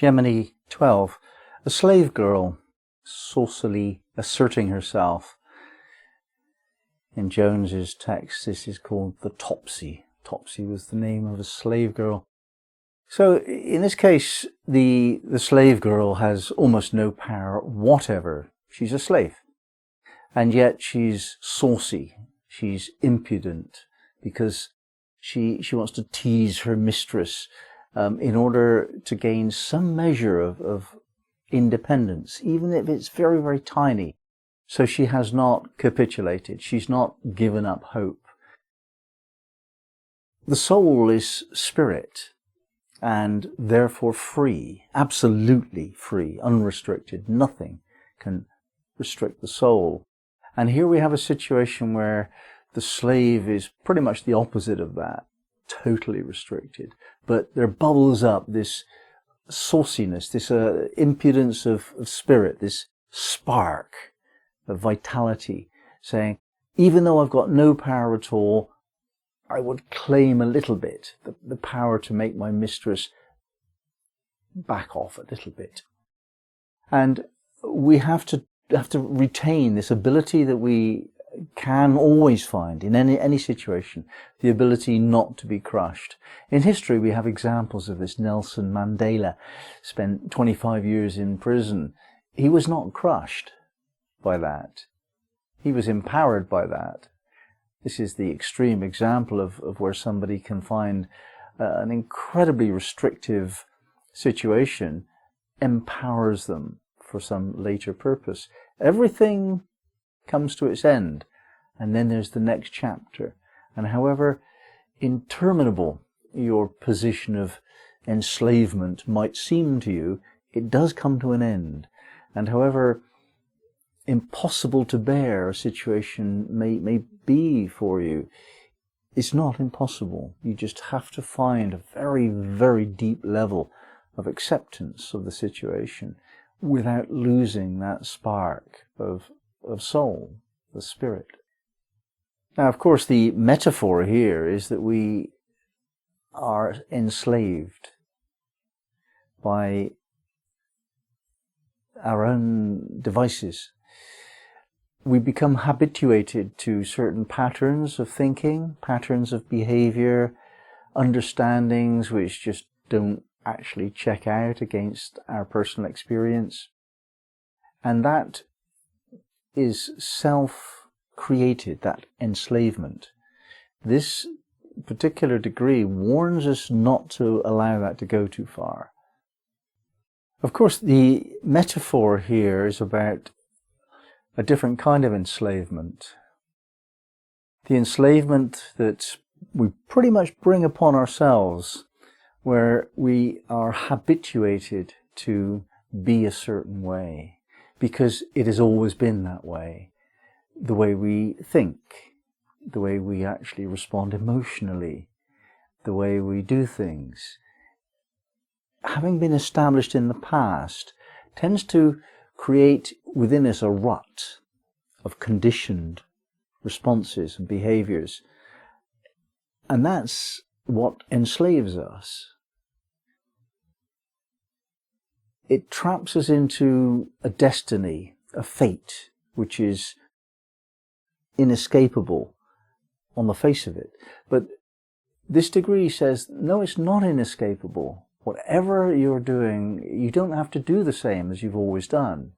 Gemini 12, a slave girl, saucily asserting herself. In Jones's text, this is called the Topsy. Topsy was the name of a slave girl. So in this case, the slave girl has almost no power whatever. She's a slave. And yet she's saucy. She's impudent because she wants to tease her mistress in order to gain some measure of independence, even if it's very, very tiny. So she has not capitulated. She's not given up hope. The soul is spirit and therefore free, absolutely free, unrestricted. Nothing can restrict the soul. And here we have a situation where the slave is pretty much the opposite of that, totally restricted. But there bubbles up this sauciness, this impudence of spirit, this spark of vitality, saying, even though I've got no power at all, I would claim a little bit, the power to make my mistress back off a little bit. And we have to retain this ability that we can always find in any situation, the ability not to be crushed. In history, we have examples of this. Nelson Mandela spent 25 years in prison. He was not crushed by that. He was empowered by that. This is the extreme example of where somebody can find an incredibly restrictive situation, empowers them for some later purpose. Everything comes to its end, and then there's the next chapter. And however interminable your position of enslavement might seem to you, it does come to an end. And however impossible to bear a situation may be for you, it's not impossible. You just have to find a very, very deep level of acceptance of the situation without losing that spark of soul, the spirit. Now, of course, the metaphor here is that we are enslaved by our own devices. We become habituated to certain patterns of thinking, patterns of behaviour, understandings which just don't actually check out against our personal experience. And that is self-created, that enslavement. This particular degree warns us not to allow that to go too far. Of course, the metaphor here is about a different kind of enslavement. The enslavement that we pretty much bring upon ourselves, where we are habituated to be a certain way, because it has always been that way. The way we think, the way we actually respond emotionally, the way we do things, having been established in the past, tends to create within us a rut of conditioned responses and behaviours. And that's what enslaves us. It traps us into a destiny, a fate, which is inescapable on the face of it. But this degree says, no, it's not inescapable. Whatever you're doing, you don't have to do the same as you've always done.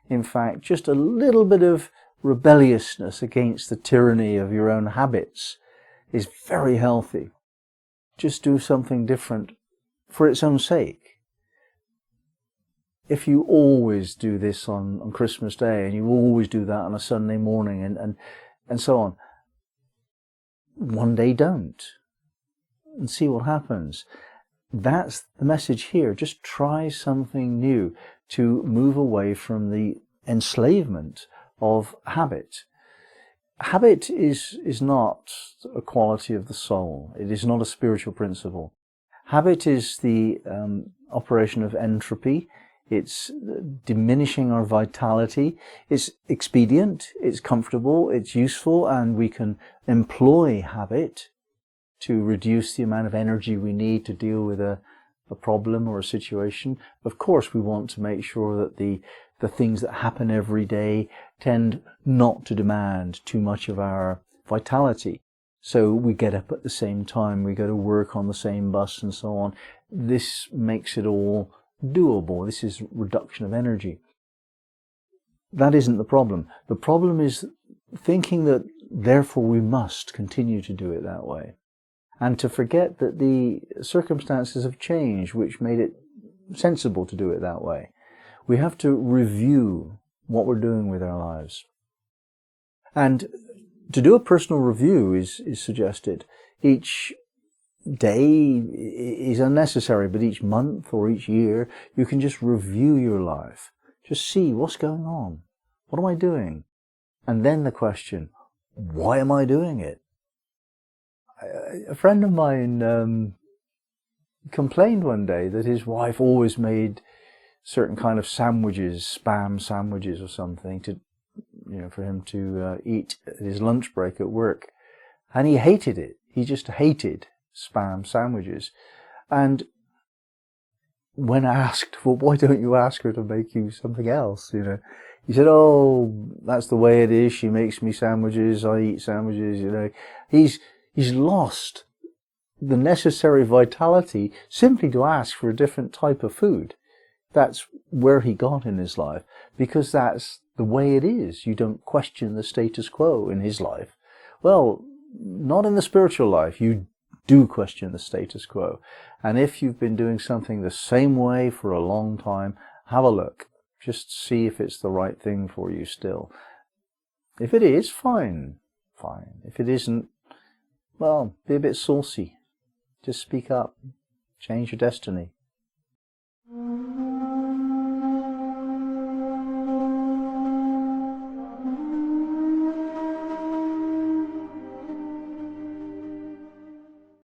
In fact, just a little bit of rebelliousness against the tyranny of your own habits is very healthy. Just do something different for its own sake. If you always do this on Christmas Day, and you always do that on a Sunday morning, and so on, one day don't, and see what happens. That's the message here. Just try something new to move away from the enslavement of habit. Habit is not a quality of the soul. It is not a spiritual principle. Habit is the operation of entropy. It's diminishing our vitality. It's expedient, it's comfortable, it's useful, and we can employ habit to reduce the amount of energy we need to deal with a a problem or a situation, of course we want to make sure that the things that happen every day tend not to demand too much of our vitality. So we get up at the same time, we go to work on the same bus and so on. This makes it all doable. This is reduction of energy. That isn't the problem. The problem is thinking that therefore we must continue to do it that way. And to forget that the circumstances have changed, which made it sensible to do it that way. We have to review what we're doing with our lives. And to do a personal review is suggested. Each day is unnecessary, but each month or each year, you can just review your life. Just see what's going on. What am I doing? And then the question, why am I doing it? A friend of mine complained one day that his wife always made certain kind of sandwiches, spam sandwiches or something, to, for him to eat at his lunch break at work. And he hated it. He just hated spam sandwiches. And when asked, well, why don't you ask her to make you something else, He said, oh, that's the way it is. She makes me sandwiches. I eat sandwiches, He's lost the necessary vitality simply to ask for a different type of food. That's where he got in his life, because that's the way it is. You don't question the status quo in his life. Well, not in the spiritual life. You do question the status quo. And if you've been doing something the same way for a long time, have a look. Just see if it's the right thing for you still. If it is, fine. If it isn't, well, be a bit saucy. Just speak up. Change your destiny.